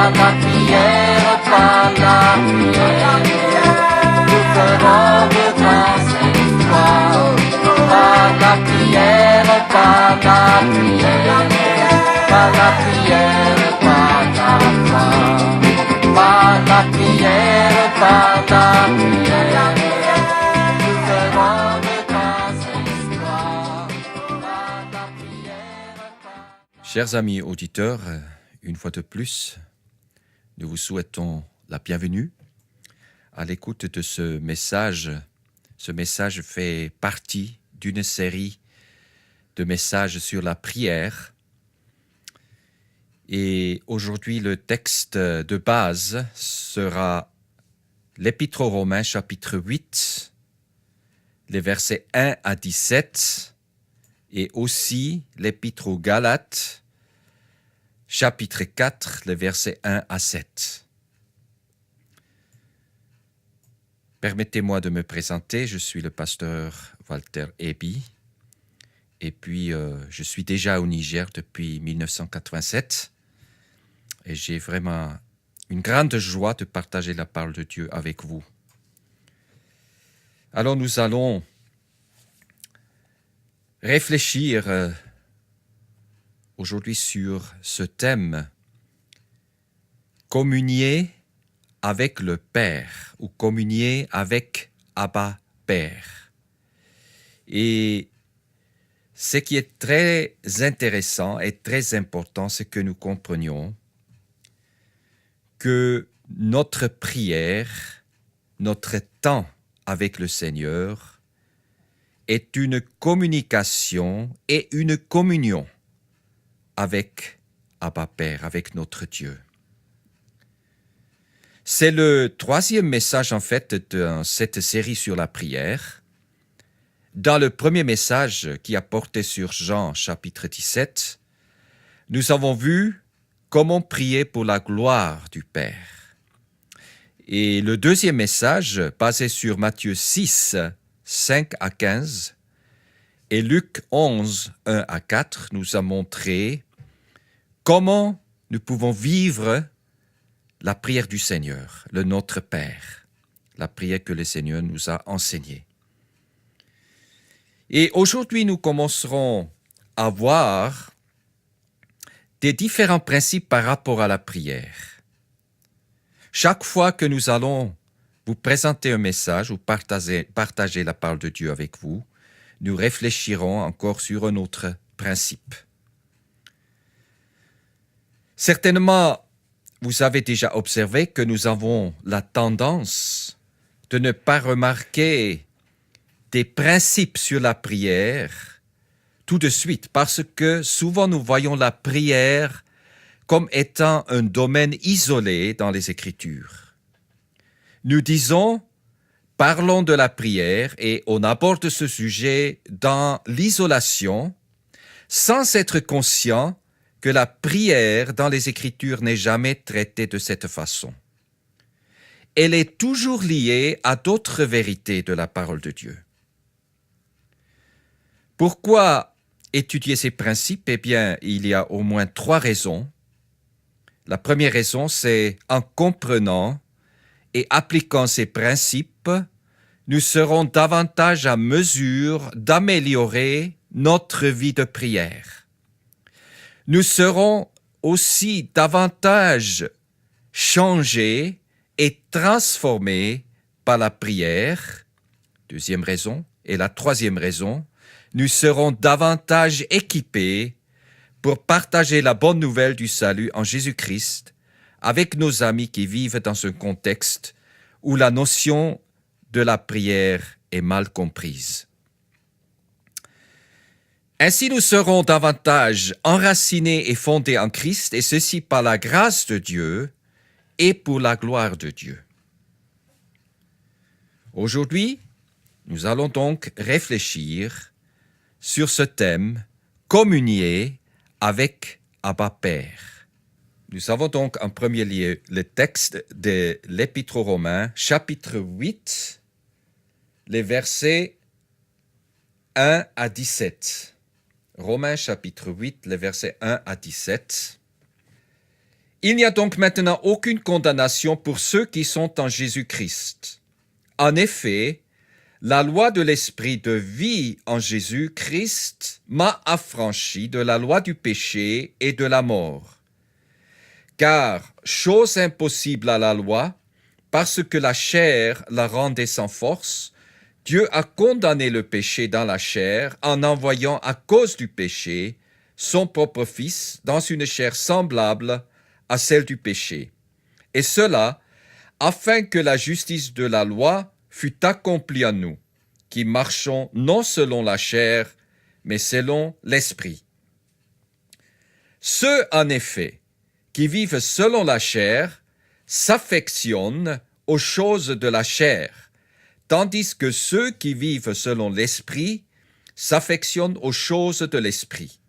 Par la prière, par la prière, nous ferons de grands exploits. Par la prière, par la prière, par la prière, par la foi. Par la prière, par la prière, nous ferons de grands exploits. Par la prière, par... Chers amis auditeurs, une fois de plus, nous vous souhaitons la bienvenue à l'écoute de ce message. Ce message fait partie d'une série de messages sur la prière. Et aujourd'hui, le texte de base sera l'Épître aux Romains, chapitre 8, les versets 1 à 17, et aussi l'Épître aux Galates, chapitre 4, les versets 1 à 7. Permettez-moi de me présenter, je suis le pasteur Walter Eby, et puis je suis déjà au Niger depuis 1987, et j'ai vraiment une grande joie de partager la parole de Dieu avec vous. Alors nous allons réfléchir aujourd'hui sur ce thème, communier avec le Père ou communier avec Abba Père. Et ce qui est très intéressant et très important, c'est que nous comprenions que notre prière, notre temps avec le Seigneur est une communication et une communion avec Abba Père, avec notre Dieu. C'est le troisième message en fait de cette série sur la prière. Dans le premier message qui a porté sur Jean chapitre 17, nous avons vu comment prier pour la gloire du Père. Et le deuxième message, basé sur Matthieu 6, 5 à 15, et Luc 11, 1 à 4, nous a montré comment nous pouvons vivre la prière du Seigneur, le Notre Père, la prière que le Seigneur nous a enseignée. Et aujourd'hui, nous commencerons à voir des différents principes par rapport à la prière. Chaque fois que nous allons vous présenter un message ou partager la parole de Dieu avec vous, nous réfléchirons encore sur un autre principe. Certainement, vous avez déjà observé que nous avons la tendance de ne pas remarquer des principes sur la prière tout de suite, parce que souvent nous voyons la prière comme étant un domaine isolé dans les Écritures. Nous disons, parlons de la prière et on aborde ce sujet dans l'isolation sans être conscient que la prière dans les Écritures n'est jamais traitée de cette façon. Elle est toujours liée à d'autres vérités de la parole de Dieu. Pourquoi étudier ces principes? Eh bien, il y a au moins 3 raisons. La première raison, c'est en comprenant et appliquant ces principes, nous serons davantage à mesure d'améliorer notre vie de prière. Nous serons aussi davantage changés et transformés par la prière. Deuxième raison. Et la troisième raison, nous serons davantage équipés pour partager la bonne nouvelle du salut en Jésus-Christ avec nos amis qui vivent dans un contexte où la notion de la prière est mal comprise. Ainsi, nous serons davantage enracinés et fondés en Christ, et ceci par la grâce de Dieu et pour la gloire de Dieu. Aujourd'hui, nous allons donc réfléchir sur ce thème, communier avec Abba Père. Nous avons donc en premier lieu le texte de l'Épître aux Romains, chapitre 8, les versets 1 à 17. Romains chapitre 8, les versets 1 à 17. Il n'y a donc maintenant aucune condamnation pour ceux qui sont en Jésus-Christ. En effet, la loi de l'esprit de vie en Jésus-Christ m'a affranchi de la loi du péché et de la mort. Car, chose impossible à la loi, parce que la chair la rendait sans force, Dieu a condamné le péché dans la chair en envoyant à cause du péché son propre Fils dans une chair semblable à celle du péché. Et cela, afin que la justice de la loi fût accomplie en nous, qui marchons non selon la chair, mais selon l'esprit. Ceux, en effet, qui vivent selon la chair, s'affectionnent aux choses de la chair, tandis que ceux qui vivent selon l'esprit s'affectionnent aux choses de l'esprit.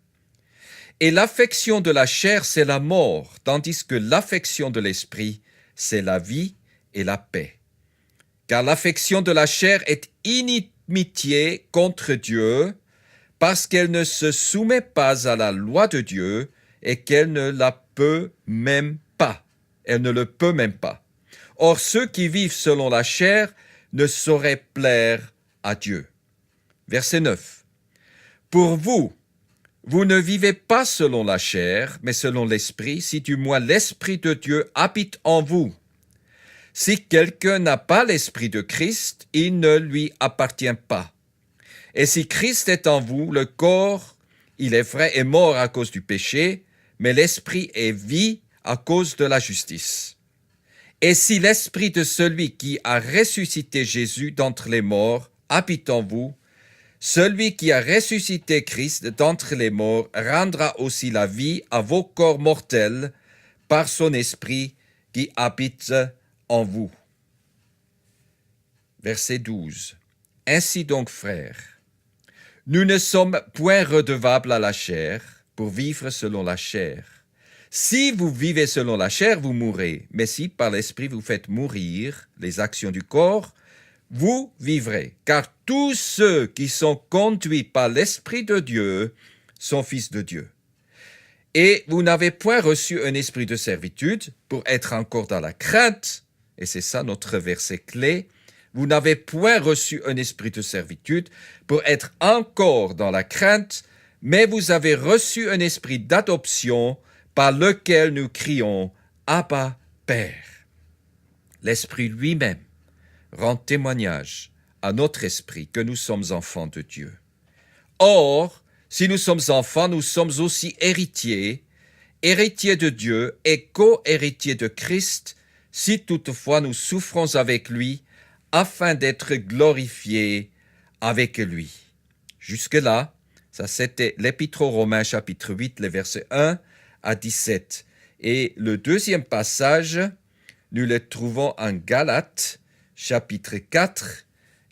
Et l'affection de la chair, c'est la mort, tandis que l'affection de l'esprit, c'est la vie et la paix. Car l'affection de la chair est inimitié contre Dieu, parce qu'elle ne se soumet pas à la loi de Dieu et qu'elle ne la peut même pas. Elle ne le peut même pas. Or, ceux qui vivent selon la chair ne sauraient plaire à Dieu. Verset 9. Pour vous, vous ne vivez pas selon la chair, mais selon l'esprit, si du moins l'esprit de Dieu habite en vous. Si quelqu'un n'a pas l'esprit de Christ, il ne lui appartient pas. Et si Christ est en vous, le corps, il est vrai, est mort à cause du péché, mais l'esprit est vie à cause de la justice. Et si l'esprit de celui qui a ressuscité Jésus d'entre les morts habite en vous, celui qui a ressuscité Christ d'entre les morts rendra aussi la vie à vos corps mortels par son esprit qui habite en vous. Verset 12. Ainsi donc, frères, nous ne sommes point redevables à la chair pour vivre selon la chair. Si vous vivez selon la chair, vous mourrez, mais si par l'esprit vous faites mourir les actions du corps, vous vivrez, car tous ceux qui sont conduits par l'Esprit de Dieu sont fils de Dieu. Et vous n'avez point reçu un esprit de servitude pour être encore dans la crainte, et c'est ça notre verset clé, vous n'avez point reçu un esprit de servitude pour être encore dans la crainte, mais vous avez reçu un esprit d'adoption par lequel nous crions « Abba, Père ». L'Esprit lui-même rend témoignage à notre esprit que nous sommes enfants de Dieu. Or, si nous sommes enfants, nous sommes aussi héritiers, héritiers de Dieu et co-héritiers de Christ, si toutefois nous souffrons avec lui, afin d'être glorifiés avec lui. Jusque-là, ça c'était l'Épître aux Romains chapitre 8, les versets 1 à 17. Et le deuxième passage, nous le trouvons en Galates, chapitre 4,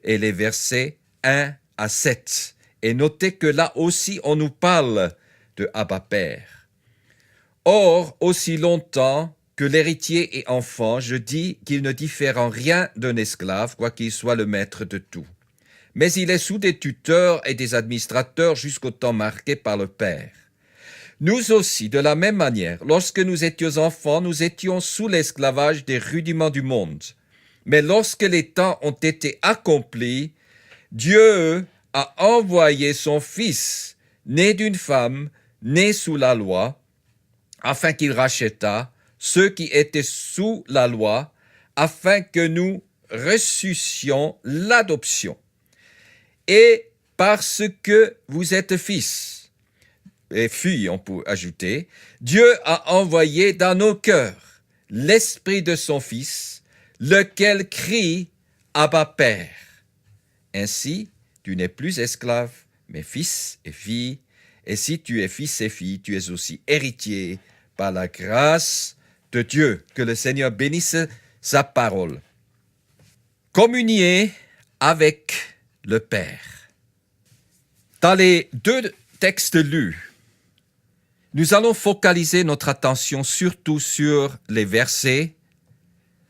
et les versets 1 à 7. Et notez que là aussi, on nous parle de Abba Père. Or, aussi longtemps que l'héritier est enfant, je dis qu'il ne diffère en rien d'un esclave, quoiqu'il soit le maître de tout. Mais il est sous des tuteurs et des administrateurs jusqu'au temps marqué par le Père. Nous aussi, de la même manière, lorsque nous étions enfants, nous étions sous l'esclavage des rudiments du monde. Mais lorsque les temps ont été accomplis, Dieu a envoyé son Fils, né d'une femme, né sous la loi, afin qu'il rachètât ceux qui étaient sous la loi, afin que nous reçussions l'adoption. Et parce que vous êtes fils, et filles, on peut ajouter, Dieu a envoyé dans nos cœurs l'esprit de son Fils, lequel crie « Abba Père ». Ainsi, tu n'es plus esclave, mais fils et fille, et si tu es fils et fille, tu es aussi héritier par la grâce de Dieu. Que le Seigneur bénisse sa parole. Communier avec le Père. Dans les deux textes lus, nous allons focaliser notre attention surtout sur les versets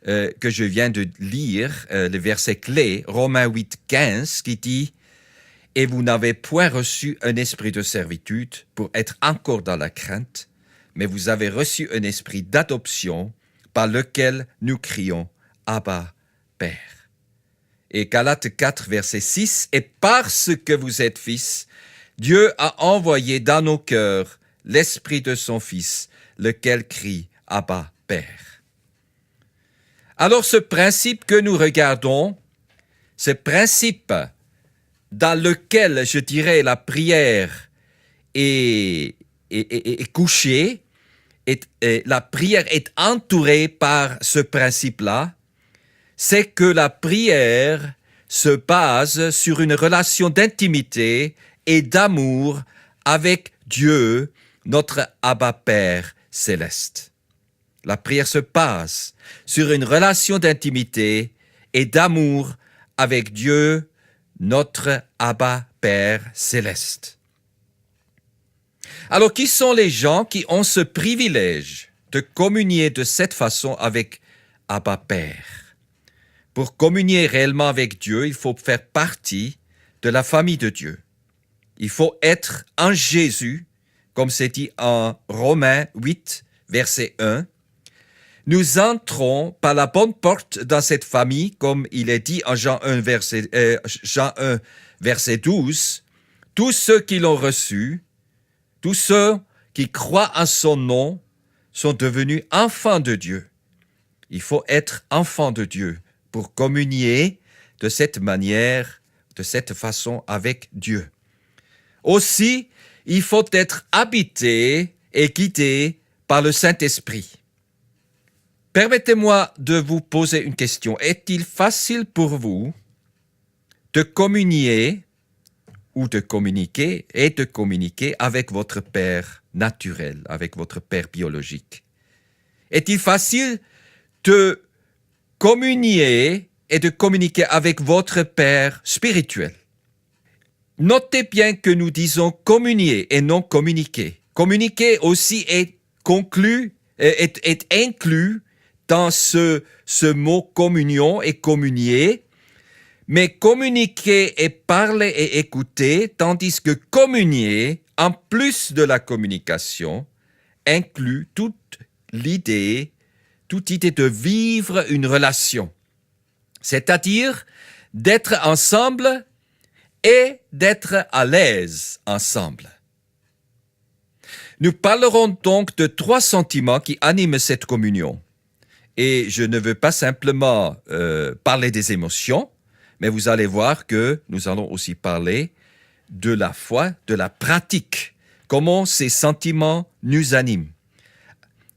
que je viens de lire, les versets clés, Romains 8, 15, qui dit « Et vous n'avez point reçu un esprit de servitude pour être encore dans la crainte, mais vous avez reçu un esprit d'adoption par lequel nous crions « Abba, Père ». Et Galates 4, verset 6, « Et parce que vous êtes fils, Dieu a envoyé dans nos cœurs l'esprit de son Fils, lequel crie « Abba, Père ». Alors ce principe que nous regardons, ce principe dans lequel, je dirais, la prière est couchée, la prière est entourée par ce principe-là, c'est que la prière se base sur une relation d'intimité et d'amour avec Dieu, notre Abba Père céleste. La prière se base sur une relation d'intimité et d'amour avec Dieu, notre Abba Père céleste. Alors, qui sont les gens qui ont ce privilège de communier de cette façon avec Abba Père? Pour communier réellement avec Dieu, il faut faire partie de la famille de Dieu. Il faut être en Jésus, comme c'est dit en Romains 8, verset 1. Nous entrons par la bonne porte dans cette famille, comme il est dit en Jean 1, verset 12. Tous ceux qui l'ont reçu, tous ceux qui croient en son nom, sont devenus enfants de Dieu. Il faut être enfant de Dieu pour communier de cette manière, de cette façon avec Dieu. Aussi, il faut être habité et guidé par le Saint-Esprit. Permettez-moi de vous poser une question. Est-il facile pour vous de communier ou de communiquer avec votre Père naturel, avec votre Père biologique? Est-il facile de communier et de communiquer avec votre Père spirituel? Notez bien que nous disons communier et non communiquer. Communiquer aussi est inclus dans ce mot communion et communier, mais communiquer et parler et écouter, tandis que communier, en plus de la communication, inclut toute idée de vivre une relation, c'est-à-dire d'être ensemble et d'être à l'aise ensemble. Nous parlerons donc de 3 sentiments qui animent cette communion. Et je ne veux pas simplement parler des émotions, mais vous allez voir que nous allons aussi parler de la foi, de la pratique, comment ces sentiments nous animent.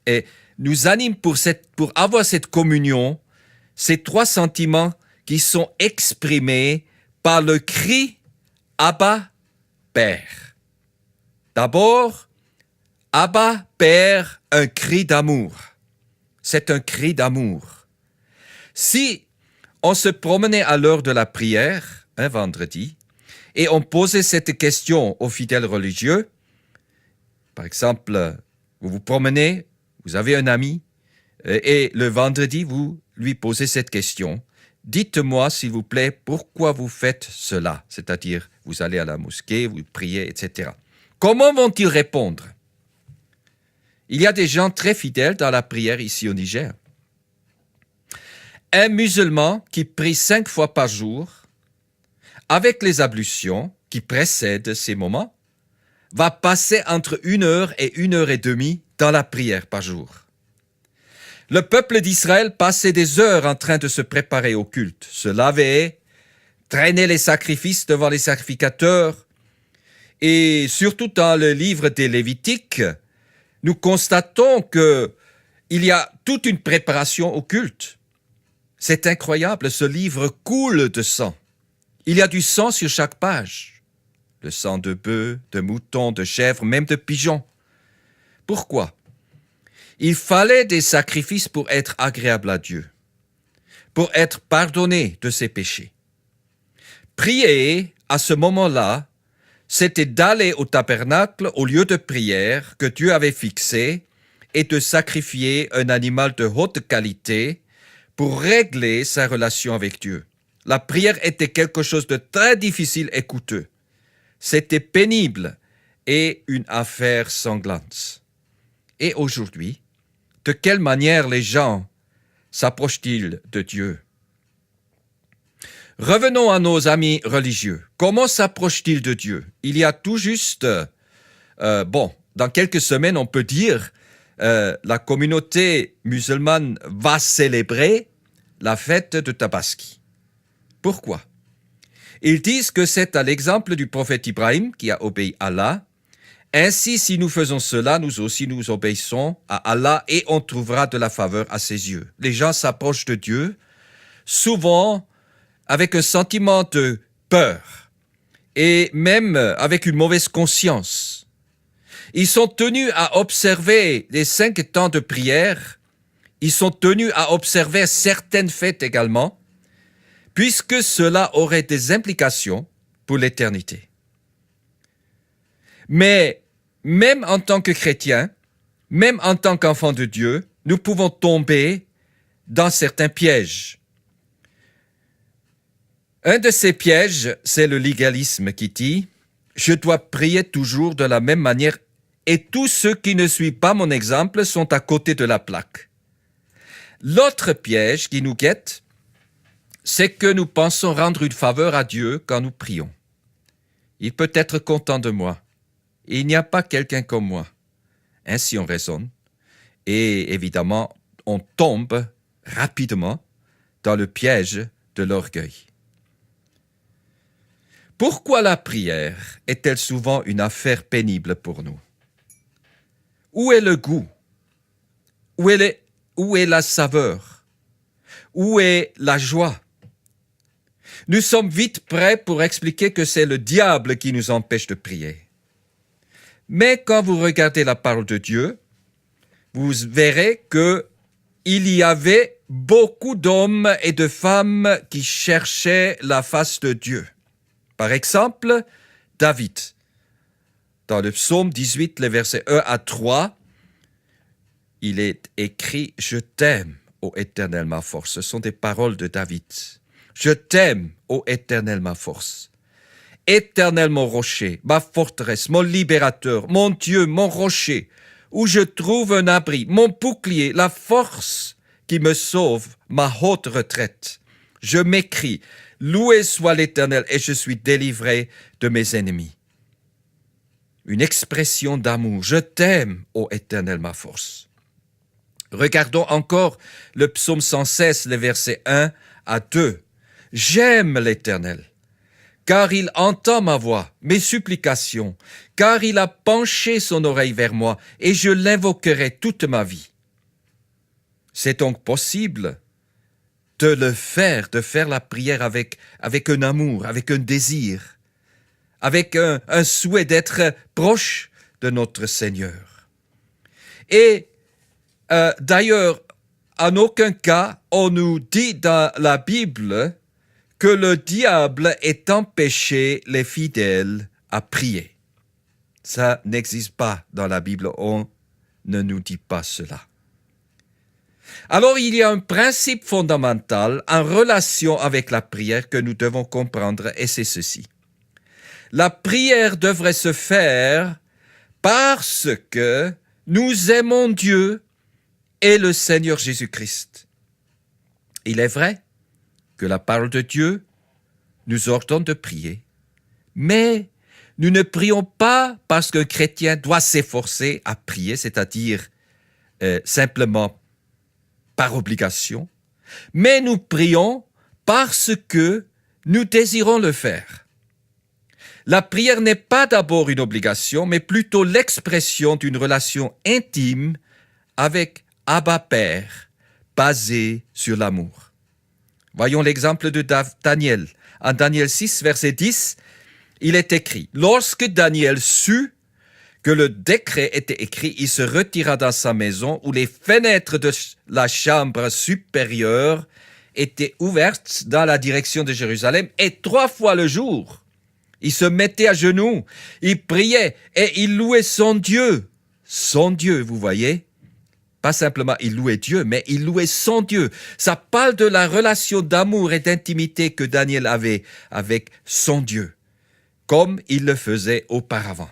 Et nous animent pour avoir cette communion, ces 3 sentiments qui sont exprimés par le cri « Abba, Père ». D'abord, Abba, Père, un cri d'amour. C'est un cri d'amour. Si on se promenait à l'heure de la prière, un vendredi, et on posait cette question aux fidèles religieux, par exemple, vous vous promenez, vous avez un ami, et le vendredi, vous lui posez cette question. Dites-moi, s'il vous plaît, pourquoi vous faites cela? C'est-à-dire, vous allez à la mosquée, vous priez, etc. Comment vont-ils répondre? Il y a des gens très fidèles dans la prière ici au Niger. Un musulman qui prie 5 fois par jour, avec les ablutions qui précèdent ces moments, va passer entre 1 heure et 1 heure et demie dans la prière par jour. Le peuple d'Israël passait des heures en train de se préparer au culte, se laver, traîner les sacrifices devant les sacrificateurs, et surtout dans le livre des Lévitiques, nous constatons qu'il y a toute une préparation au culte. C'est incroyable, ce livre coule de sang. Il y a du sang sur chaque page. Le sang de bœuf, de mouton, de chèvre, même de pigeon. Pourquoi? Il fallait des sacrifices pour être agréable à Dieu, pour être pardonné de ses péchés. Prier, à ce moment-là, c'était d'aller au tabernacle, au lieu de prière que Dieu avait fixé, et de sacrifier un animal de haute qualité pour régler sa relation avec Dieu. La prière était quelque chose de très difficile et coûteux. C'était pénible et une affaire sanglante. et aujourd'hui, de quelle manière les gens s'approchent-ils de Dieu? Revenons à nos amis religieux. Comment s'approchent-ils de Dieu? Il y a tout juste, dans quelques semaines, on peut dire, la communauté musulmane va célébrer la fête de Tabaski. Pourquoi? Ils disent que c'est à l'exemple du prophète Ibrahim qui a obéi à Allah. Ainsi, si nous faisons cela, nous aussi nous obéissons à Allah et on trouvera de la faveur à ses yeux. Les gens s'approchent de Dieu, souvent avec un sentiment de peur et même avec une mauvaise conscience. Ils sont tenus à observer les 5 temps de prière. Ils sont tenus à observer certaines fêtes également, puisque cela aurait des implications pour l'éternité. Mais même en tant que chrétiens, même en tant qu'enfants de Dieu, nous pouvons tomber dans certains pièges. Un de ces pièges, c'est le légalisme qui dit « Je dois prier toujours de la même manière et tous ceux qui ne suivent pas mon exemple sont à côté de la plaque. » L'autre piège qui nous guette, c'est que nous pensons rendre une faveur à Dieu quand nous prions. Il peut être content de moi. Il n'y a pas quelqu'un comme moi. Ainsi on raisonne. Et évidemment, on tombe rapidement dans le piège de l'orgueil. Pourquoi la prière est-elle souvent une affaire pénible pour nous? Où est le goût? Où est la saveur? Où est la joie? Nous sommes vite prêts pour expliquer que c'est le diable qui nous empêche de prier. Mais quand vous regardez la parole de Dieu, vous verrez qu'il y avait beaucoup d'hommes et de femmes qui cherchaient la face de Dieu. Par exemple, David. Dans le psaume 18, les versets 1 à 3, il est écrit « Je t'aime, ô Éternel, ma force ». Ce sont des paroles de David. « Je t'aime, ô Éternel, ma force. Éternel, mon rocher, ma forteresse, mon libérateur, mon Dieu, mon rocher, où je trouve un abri, mon bouclier, la force qui me sauve, ma haute retraite. Je m'écrie, loué soit l'Éternel, et je suis délivré de mes ennemis. » Une expression d'amour. Je t'aime, ô Éternel, ma force. Regardons encore le psaume 116, les versets 1 à 2. J'aime l'Éternel, car il entend ma voix, mes supplications, car il a penché son oreille vers moi, et je l'invoquerai toute ma vie. C'est donc possible de faire la prière avec un amour, avec un désir, avec un souhait d'être proche de notre Seigneur. Et d'ailleurs, en aucun cas, on nous dit dans la Bible que le diable ait empêché les fidèles à prier. Ça n'existe pas dans la Bible, on ne nous dit pas cela. Alors, il y a un principe fondamental en relation avec la prière que nous devons comprendre, et c'est ceci. La prière devrait se faire parce que nous aimons Dieu et le Seigneur Jésus-Christ. Il est vrai que la parole de Dieu nous ordonne de prier, mais nous ne prions pas parce qu'un chrétien doit s'efforcer à prier, c'est-à-dire simplement par obligation, mais nous prions parce que nous désirons le faire. La prière n'est pas d'abord une obligation, mais plutôt l'expression d'une relation intime avec Abba Père, basée sur l'amour. Voyons l'exemple de Daniel. En Daniel 6, verset 10, il est écrit « Lorsque Daniel sut que le décret était écrit, il se retira dans sa maison où les fenêtres de la chambre supérieure étaient ouvertes dans la direction de Jérusalem et 3 fois le jour, il se mettait à genoux, il priait et il louait son Dieu. Son Dieu, vous voyez? Pas simplement il louait Dieu, mais il louait son Dieu. Ça parle de la relation d'amour et d'intimité que Daniel avait avec son Dieu, comme il le faisait auparavant.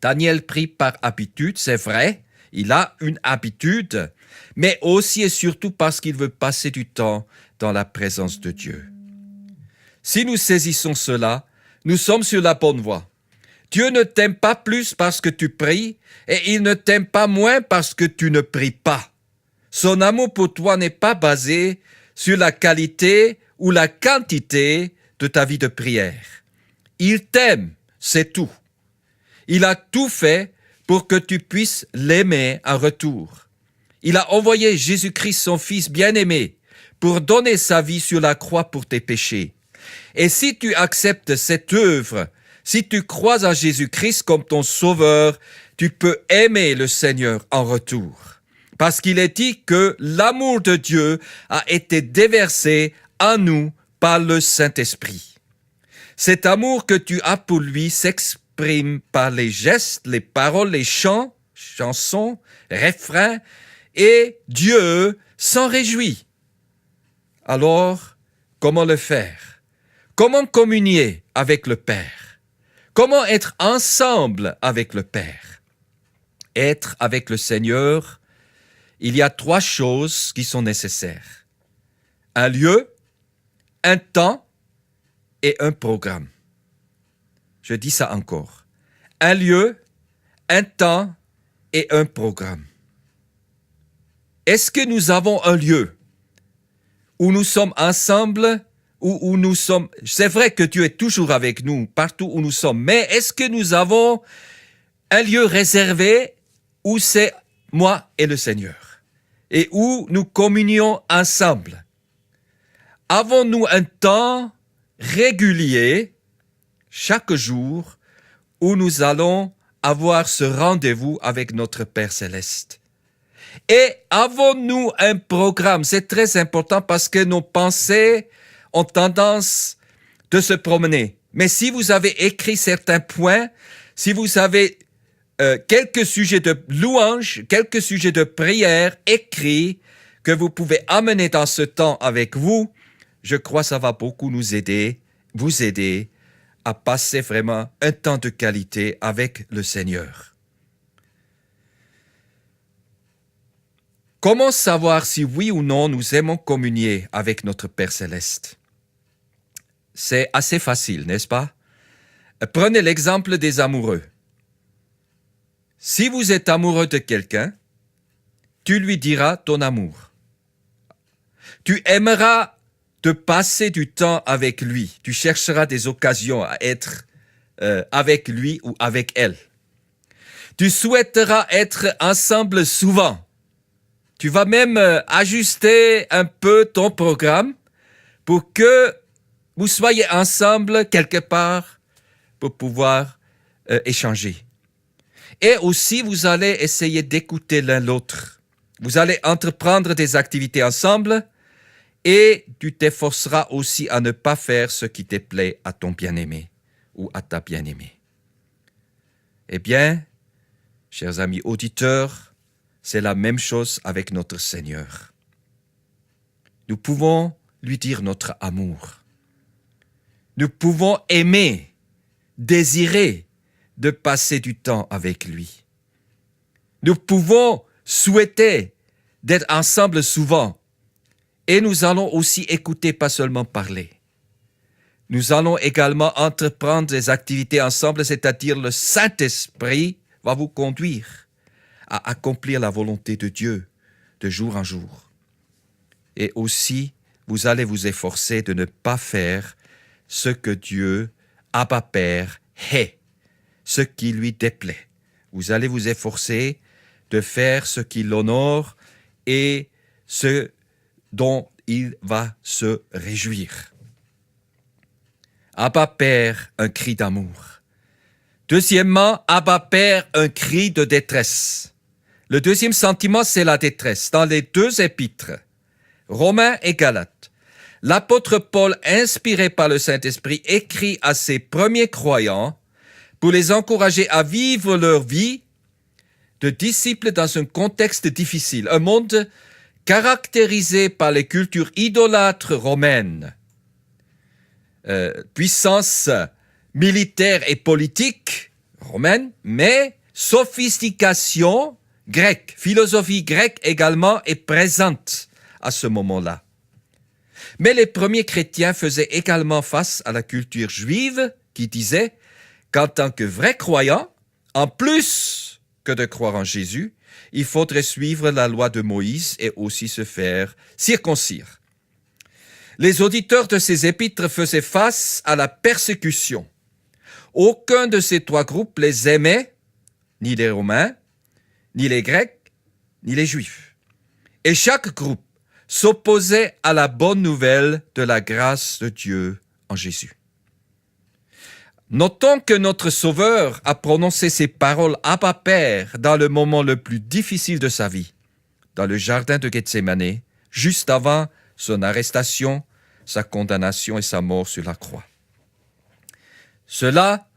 Daniel prie par habitude, c'est vrai. Il a une habitude, mais aussi et surtout parce qu'il veut passer du temps dans la présence de Dieu. Si nous saisissons cela, nous sommes sur la bonne voie. Dieu ne t'aime pas plus parce que tu pries et il ne t'aime pas moins parce que tu ne pries pas. Son amour pour toi n'est pas basé sur la qualité ou la quantité de ta vie de prière. Il t'aime, c'est tout. Il a tout fait pour que tu puisses l'aimer en retour. Il a envoyé Jésus-Christ, son Fils bien-aimé, pour donner sa vie sur la croix pour tes péchés. Et si tu acceptes cette œuvre, si tu crois en Jésus-Christ comme ton Sauveur, tu peux aimer le Seigneur en retour. Parce qu'il est dit que l'amour de Dieu a été déversé en nous par le Saint-Esprit. Cet amour que tu as pour lui s'exprime par les gestes, les paroles, les chants, chansons, refrains, et Dieu s'en réjouit. Alors, comment le faire? Comment communier avec le Père? Comment être ensemble avec le Père? Être avec le Seigneur, il y a 3 choses qui sont nécessaires. Un lieu, un temps et un programme. Je dis ça encore. Un lieu, un temps et un programme. Est-ce que nous avons un lieu où nous sommes ensemble, où nous sommes... C'est vrai que Dieu est toujours avec nous, partout où nous sommes, mais est-ce que nous avons un lieu réservé où c'est moi et le Seigneur et où nous communions ensemble? Avons-nous un temps régulier, chaque jour, où nous allons avoir ce rendez-vous avec notre Père Céleste? Et avons-nous un programme? C'est très important parce que nos pensées ont tendance de se promener. Mais si vous avez écrit certains points, si vous avez quelques sujets de louange, quelques sujets de prière écrits que vous pouvez amener dans ce temps avec vous, je crois que ça va beaucoup nous aider, vous aider à passer vraiment un temps de qualité avec le Seigneur. Comment savoir si oui ou non nous aimons communier avec notre Père Céleste? C'est assez facile, n'est-ce pas? Prenez l'exemple des amoureux. Si vous êtes amoureux de quelqu'un, tu lui diras ton amour. Tu aimeras de passer du temps avec lui. Tu chercheras des occasions à être avec lui ou avec elle. Tu souhaiteras être ensemble souvent. Tu vas même ajuster un peu ton programme pour que vous soyez ensemble quelque part pour pouvoir échanger. Et aussi, vous allez essayer d'écouter l'un l'autre. Vous allez entreprendre des activités ensemble et tu t'efforceras aussi à ne pas faire ce qui te plaît à ton bien-aimé ou à ta bien-aimée. Eh bien, chers amis auditeurs, c'est la même chose avec notre Seigneur. Nous pouvons lui dire notre amour. Nous pouvons aimer, désirer de passer du temps avec lui. Nous pouvons souhaiter d'être ensemble souvent. Et nous allons aussi écouter, pas seulement parler. Nous allons également entreprendre des activités ensemble, c'est-à-dire le Saint-Esprit va vous conduire à accomplir la volonté de Dieu de jour en jour. Et aussi, vous allez vous efforcer de ne pas faire ce que Dieu, Abba Père, hait, ce qui lui déplaît. Vous allez vous efforcer de faire ce qui l'honore et ce dont il va se réjouir. Abba Père, un cri d'amour. Deuxièmement, Abba Père, un cri de détresse. Le deuxième sentiment, c'est la détresse. Dans les 2 épîtres, Romains et Galates, l'apôtre Paul, inspiré par le Saint-Esprit, écrit à ses premiers croyants pour les encourager à vivre leur vie de disciples dans un contexte difficile, un monde caractérisé par les cultures idolâtres romaines, puissance militaire et politique romaine, mais sophistication grecque, philosophie grecque également est présente à ce moment-là. Mais les premiers chrétiens faisaient également face à la culture juive qui disait qu'en tant que vrais croyants, en plus que de croire en Jésus, il faudrait suivre la loi de Moïse et aussi se faire circoncire. Les auditeurs de ces épîtres faisaient face à la persécution. Aucun de ces trois groupes les aimait, ni les Romains, ni les Grecs, ni les Juifs. Et chaque groupe s'opposait à la bonne nouvelle de la grâce de Dieu en Jésus. Notons que notre Sauveur a prononcé ces paroles Abba Père dans le moment le plus difficile de sa vie, dans le jardin de Gethsémane, juste avant son arrestation, sa condamnation et sa mort sur la croix. Cela,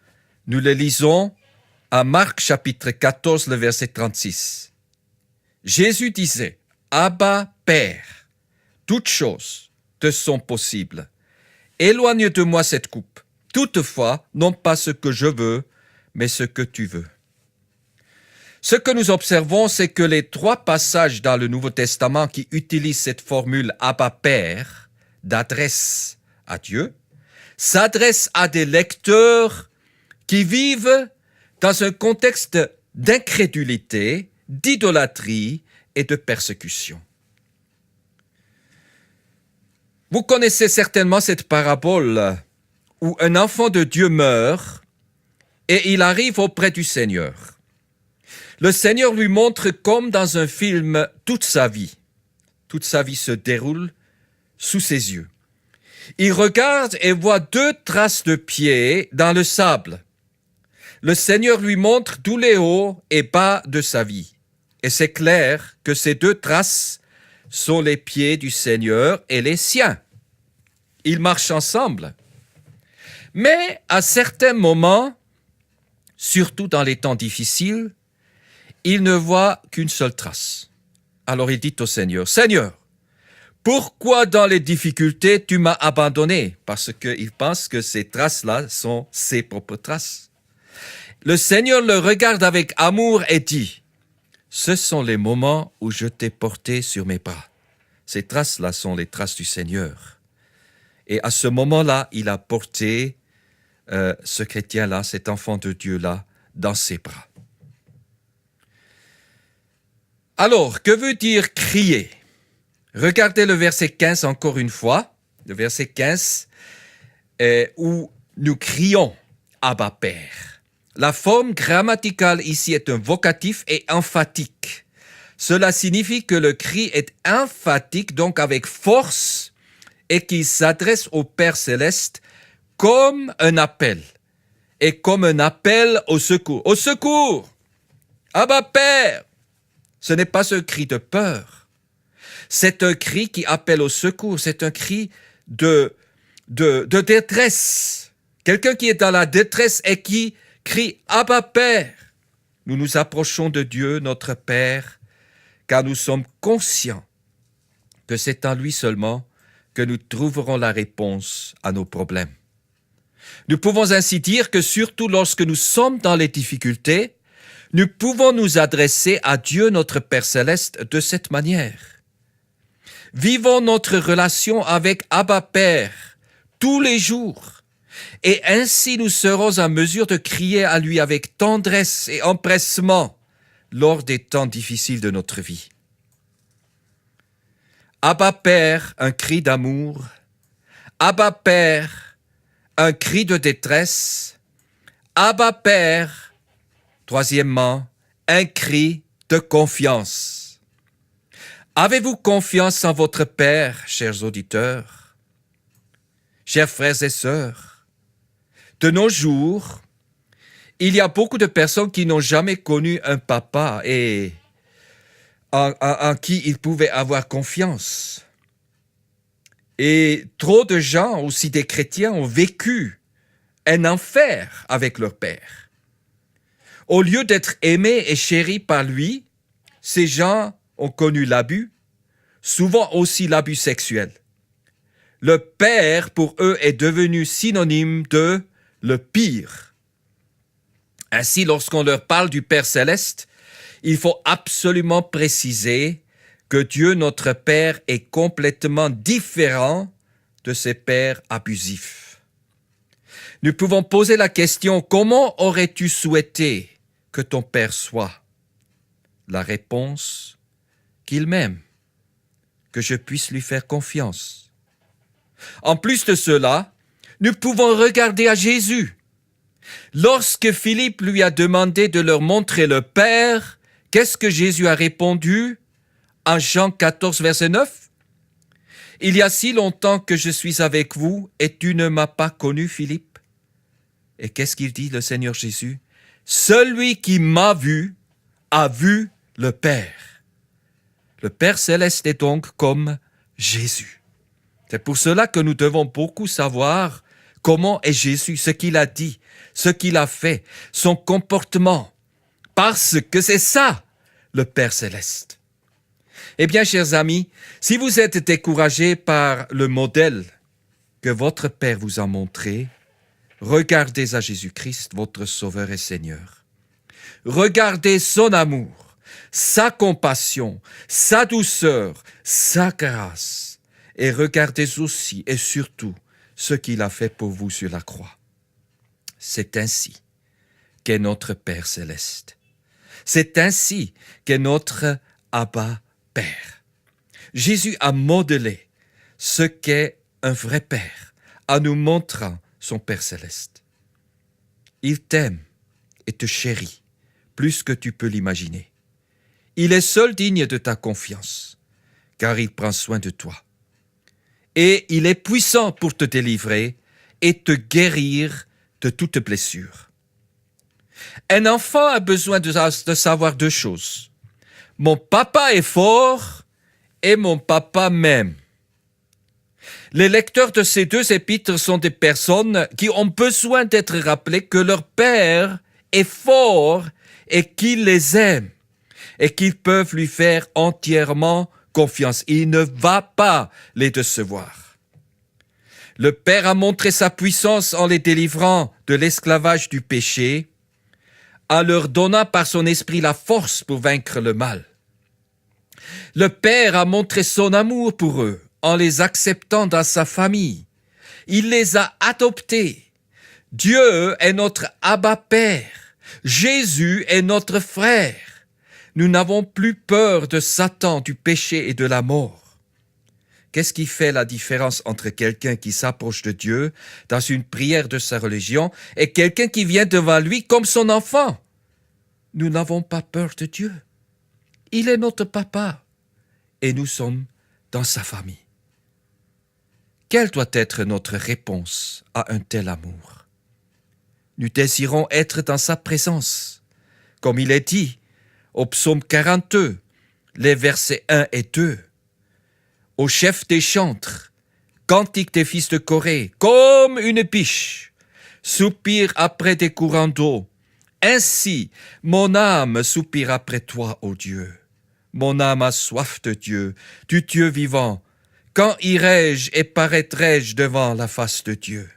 nous le lisons à Marc chapitre 14, le verset 36. Jésus disait, Abba Père, toutes choses te sont possibles. Éloigne de moi cette coupe. Toutefois, non pas ce que je veux, mais ce que tu veux. Ce que nous observons, c'est que les trois passages dans le Nouveau Testament qui utilisent cette formule Abba Père d'adresse à Dieu s'adressent à des lecteurs qui vivent dans un contexte d'incrédulité, d'idolâtrie et de persécution. Vous connaissez certainement cette parabole où un enfant de Dieu meurt et il arrive auprès du Seigneur. Le Seigneur lui montre comme dans un film toute sa vie. Toute sa vie se déroule sous ses yeux. Il regarde et voit 2 traces de pieds dans le sable. Le Seigneur lui montre tous les hauts et bas de sa vie. Et c'est clair que ces 2 traces sont les pieds du Seigneur et les siens. Ils marchent ensemble. Mais à certains moments, surtout dans les temps difficiles, il ne voit qu'une seule trace. Alors il dit au Seigneur, « Seigneur, pourquoi dans les difficultés tu m'as abandonné ?» Parce qu'il pense que ces traces-là sont ses propres traces. Le Seigneur le regarde avec amour et dit, « Ce sont les moments où je t'ai porté sur mes bras. » Ces traces-là sont les traces du Seigneur. Et à ce moment-là, il a porté ce chrétien-là, cet enfant de Dieu-là, dans ses bras. Alors, que veut dire crier? Regardez le verset 15 encore une fois, le verset 15, où nous crions « Abba Père ». La forme grammaticale ici est un vocatif et emphatique. Cela signifie que le cri est emphatique, donc avec force, et qu'il s'adresse au Père céleste comme un appel, et comme un appel au secours. Au secours! Abba Père! Ce n'est pas un cri de peur. C'est un cri qui appelle au secours. C'est un cri de détresse. Quelqu'un qui est dans la détresse et qui crie « Abba Père ». Nous nous approchons de Dieu, notre Père, car nous sommes conscients que c'est en lui seulement que nous trouverons la réponse à nos problèmes. Nous pouvons ainsi dire que surtout lorsque nous sommes dans les difficultés, nous pouvons nous adresser à Dieu, notre Père céleste, de cette manière. Vivons notre relation avec Abba Père tous les jours, et ainsi nous serons en mesure de crier à lui avec tendresse et empressement lors des temps difficiles de notre vie. Abba Père, un cri d'amour. Abba Père, un cri de détresse. Abba Père, troisièmement, un cri de confiance. Avez-vous confiance en votre Père, chers auditeurs, chers frères et sœurs? De nos jours, il y a beaucoup de personnes qui n'ont jamais connu un papa et en qui ils pouvaient avoir confiance. Et trop de gens, aussi des chrétiens, ont vécu un enfer avec leur père. Au lieu d'être aimés et chéris par lui, ces gens ont connu l'abus, souvent aussi l'abus sexuel. Le père, pour eux, est devenu synonyme de le pire. Ainsi, lorsqu'on leur parle du Père céleste, il faut absolument préciser que Dieu notre Père est complètement différent de ses pères abusifs. Nous pouvons poser la question, comment aurais-tu souhaité que ton Père soit? La réponse, qu'il m'aime, que je puisse lui faire confiance. En plus de cela, nous pouvons regarder à Jésus. Lorsque Philippe lui a demandé de leur montrer le Père, qu'est-ce que Jésus a répondu en Jean 14, verset 9? Il y a si longtemps que je suis avec vous et tu ne m'as pas connu, Philippe. Et qu'est-ce qu'il dit, le Seigneur Jésus? Celui qui m'a vu a vu le Père. Le Père céleste est donc comme Jésus. C'est pour cela que nous devons beaucoup savoir comment est Jésus, ce qu'il a dit, ce qu'il a fait, son comportement, parce que c'est ça, le Père céleste. Eh bien, chers amis, si vous êtes découragés par le modèle que votre Père vous a montré, regardez à Jésus-Christ, votre Sauveur et Seigneur. Regardez son amour, sa compassion, sa douceur, sa grâce, et regardez aussi et surtout ce qu'il a fait pour vous sur la croix. C'est ainsi qu'est notre Père céleste. C'est ainsi qu'est notre Abba Père. Jésus a modelé ce qu'est un vrai Père en nous montrant son Père céleste. Il t'aime et te chérit plus que tu peux l'imaginer. Il est seul digne de ta confiance, car il prend soin de toi. Et il est puissant pour te délivrer et te guérir de toute blessure. Un enfant a besoin de savoir deux choses. Mon papa est fort et mon papa m'aime. Les lecteurs de ces deux épîtres sont des personnes qui ont besoin d'être rappelés que leur Père est fort et qu'il les aime et qu'ils peuvent lui faire entièrement confiance. Il ne va pas les décevoir. Le Père a montré sa puissance en les délivrant de l'esclavage du péché, en leur donnant par son esprit la force pour vaincre le mal. Le Père a montré son amour pour eux en les acceptant dans sa famille. Il les a adoptés. Dieu est notre Abba Père. Jésus est notre frère. Nous n'avons plus peur de Satan, du péché et de la mort. Qu'est-ce qui fait la différence entre quelqu'un qui s'approche de Dieu dans une prière de sa religion et quelqu'un qui vient devant lui comme son enfant? Nous n'avons pas peur de Dieu. Il est notre papa et nous sommes dans sa famille. Quelle doit être notre réponse à un tel amour? Nous désirons être dans sa présence, comme il est dit au psaume 42, les versets 1 et 2. Au chef des chantres, cantique des fils de Corée, comme une biche, soupire après des courants d'eau. Ainsi, mon âme soupire après toi, ô Dieu. Mon âme a soif de Dieu, du Dieu vivant. Quand irai-je et paraîtrai-je devant la face de Dieu?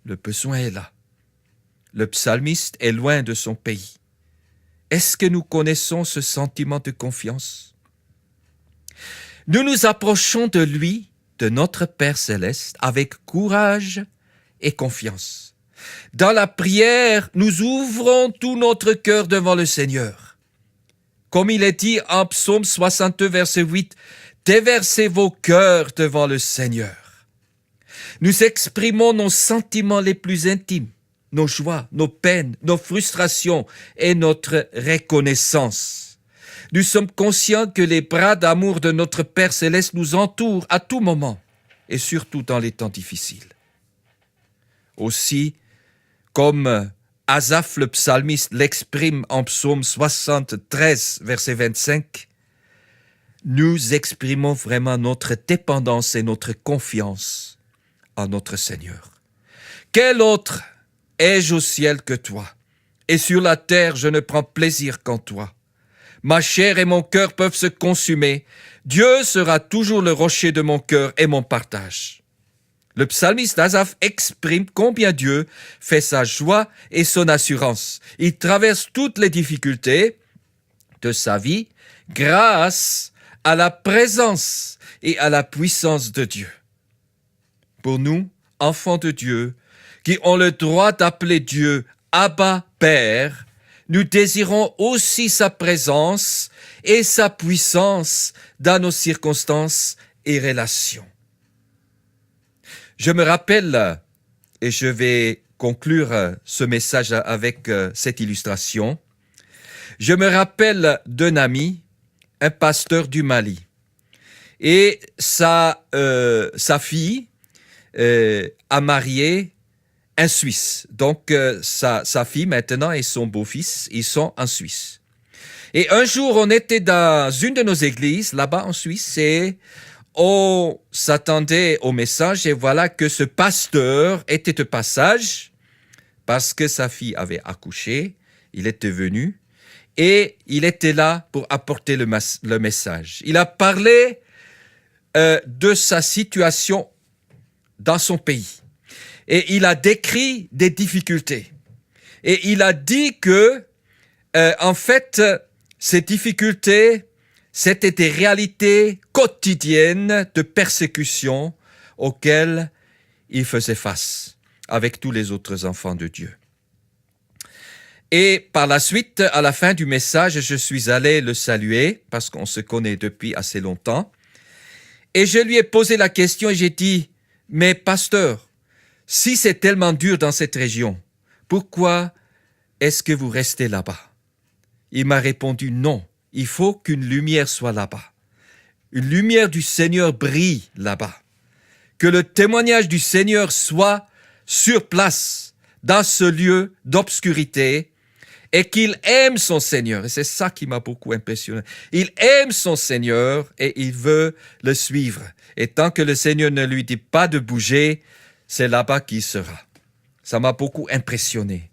Le besoin est là. Le psalmiste est loin de son pays. Est-ce que nous connaissons ce sentiment de confiance? Nous nous approchons de lui, de notre Père céleste, avec courage et confiance. Dans la prière, nous ouvrons tout notre cœur devant le Seigneur. Comme il est dit en Psaume 62, verset 8, « Déversez vos cœurs devant le Seigneur. » Nous exprimons nos sentiments les plus intimes, nos joies, nos peines, nos frustrations et notre reconnaissance. Nous sommes conscients que les bras d'amour de notre Père céleste nous entourent à tout moment et surtout dans les temps difficiles. Aussi, comme Asaph le psalmiste l'exprime en psaume 73, verset 25, nous exprimons vraiment notre dépendance et notre confiance en notre Seigneur. Quel autre ai-je au ciel que toi? Et sur la terre, je ne prends plaisir qu'en toi. Ma chair et mon cœur peuvent se consumer. Dieu sera toujours le rocher de mon cœur et mon partage. Le psalmiste Asaph exprime combien Dieu fait sa joie et son assurance. Il traverse toutes les difficultés de sa vie grâce à la présence et à la puissance de Dieu. Pour nous, enfants de Dieu, qui ont le droit d'appeler Dieu Abba Père, nous désirons aussi sa présence et sa puissance dans nos circonstances et relations. Je me rappelle, et je vais conclure ce message avec cette illustration, je me rappelle d'un ami, un pasteur du Mali, et sa fille a marié un Suisse. Donc, sa fille maintenant et son beau-fils, ils sont en Suisse. Et un jour, on était dans une de nos églises, là-bas en Suisse, et on s'attendait au message, et voilà que ce pasteur était de passage, parce que sa fille avait accouché, il était venu, et il était là pour apporter le message. Il a parlé de sa situation dans son pays. Et il a décrit des difficultés. Et il a dit que, en fait, ces difficultés, c'était des réalités quotidiennes de persécution auxquelles il faisait face avec tous les autres enfants de Dieu. Et par la suite, à la fin du message, je suis allé le saluer parce qu'on se connaît depuis assez longtemps. Et je lui ai posé la question et j'ai dit, mais pasteur, si c'est tellement dur dans cette région, pourquoi est-ce que vous restez là-bas? Il m'a répondu, non, il faut qu'une lumière soit là-bas. Une lumière du Seigneur brille là-bas. Que le témoignage du Seigneur soit sur place, dans ce lieu d'obscurité, et qu'il aime son Seigneur. Et c'est ça qui m'a beaucoup impressionné. Il aime son Seigneur et il veut le suivre. Et tant que le Seigneur ne lui dit pas de bouger, c'est là-bas qu'il sera. Ça m'a beaucoup impressionné.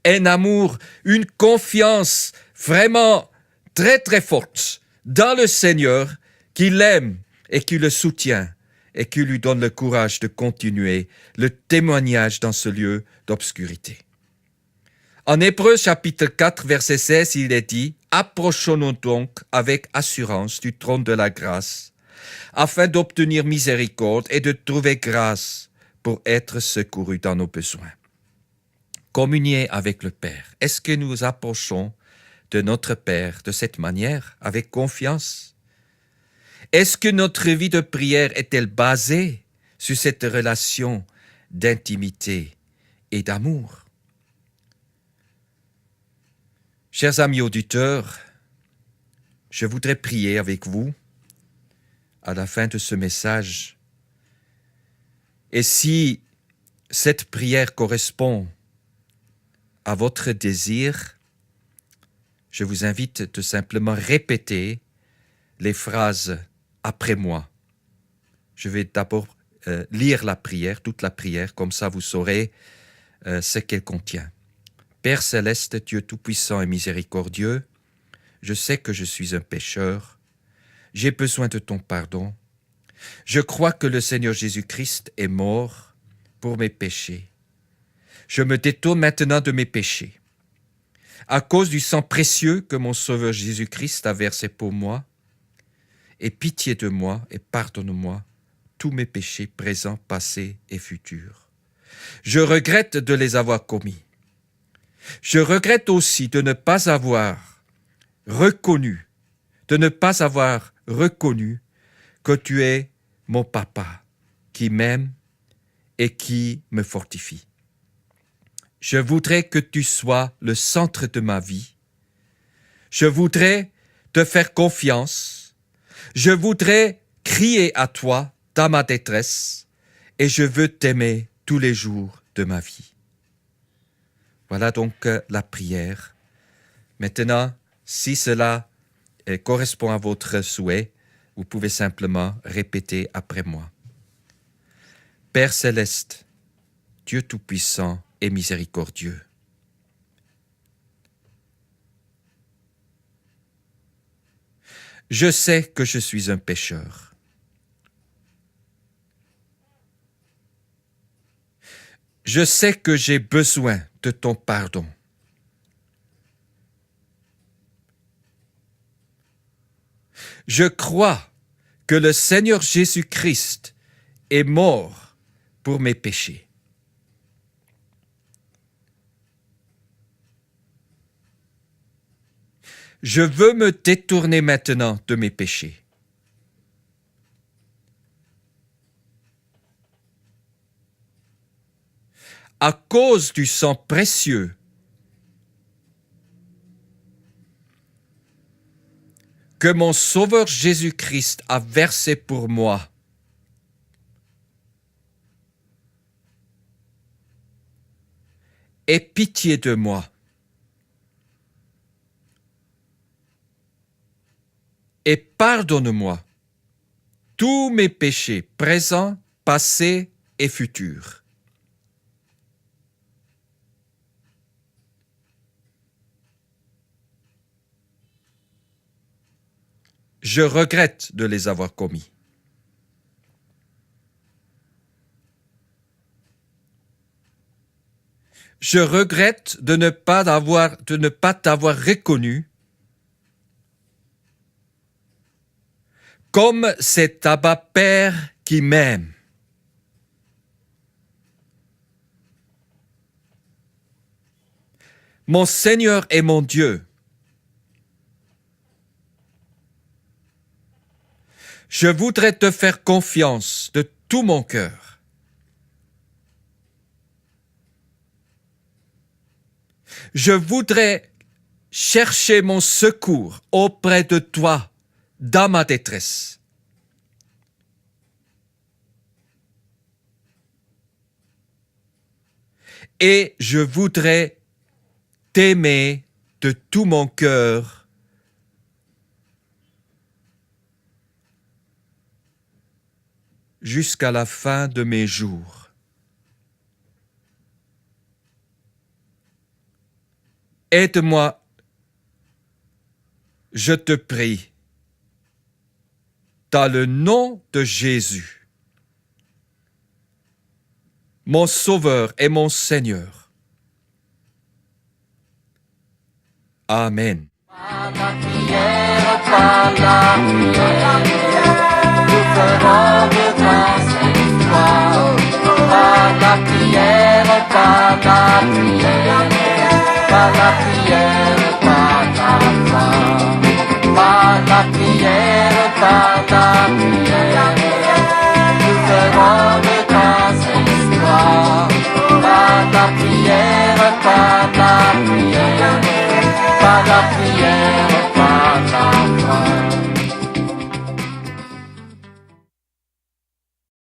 Un amour, une confiance vraiment très très forte dans le Seigneur qui l'aime et qui le soutient et qui lui donne le courage de continuer le témoignage dans ce lieu d'obscurité. En Hébreux chapitre 4, verset 16, il est dit « Approchons-nous donc avec assurance du trône de la grâce, afin d'obtenir miséricorde et de trouver grâce pour être secourus dans nos besoins. » Communier avec le Père. Est-ce que nous approchons de notre Père de cette manière, avec confiance? Est-ce que notre vie de prière est-elle basée sur cette relation d'intimité et d'amour? Chers amis auditeurs, je voudrais prier avec vous à la fin de ce message. Et si cette prière correspond à votre désir, je vous invite de simplement répéter les phrases après moi. Je vais d'abord lire la prière, toute la prière, comme ça vous saurez ce qu'elle contient. Père céleste, Dieu tout-puissant et miséricordieux, je sais que je suis un pécheur. J'ai besoin de ton pardon. Je crois que le Seigneur Jésus-Christ est mort pour mes péchés. Je me détourne maintenant de mes péchés. À cause du sang précieux que mon Sauveur Jésus-Christ a versé pour moi, aie pitié de moi et pardonne-moi tous mes péchés présents, passés et futurs. Je regrette de les avoir commis. Je regrette aussi de ne pas avoir reconnu que tu es mon papa qui m'aime et qui me fortifie. Je voudrais que tu sois le centre de ma vie. Je voudrais te faire confiance. Je voudrais crier à toi dans ma détresse et je veux t'aimer tous les jours de ma vie. Voilà donc la prière. Maintenant, si cela correspond à votre souhait, vous pouvez simplement répéter après moi. Père céleste, Dieu tout-puissant et miséricordieux, je sais que je suis un pécheur. Je sais que j'ai besoin de ton pardon. Je crois que le Seigneur Jésus-Christ est mort pour mes péchés. Je veux me détourner maintenant de mes péchés. À cause du sang précieux que mon Sauveur Jésus-Christ a versé pour moi, aie pitié de moi et pardonne-moi tous mes péchés présents, passés et futurs. Je regrette de les avoir commis. Je regrette de ne pas t'avoir reconnu comme cet Abba Père qui m'aime. Mon Seigneur et mon Dieu, je voudrais te faire confiance de tout mon cœur. Je voudrais chercher mon secours auprès de toi dans ma détresse. Et je voudrais t'aimer de tout mon cœur jusqu'à la fin de mes jours. Aide-moi, je te prie, dans le nom de Jésus, mon Sauveur et mon Seigneur. Amen. Par la prière, nous ferons de grâce espoir. Par la prière, par la prière, par la prière, par la foi. Par la prière, par la prière, nous ferons de grâce espoir. Par la prière, par la prière, par la prière.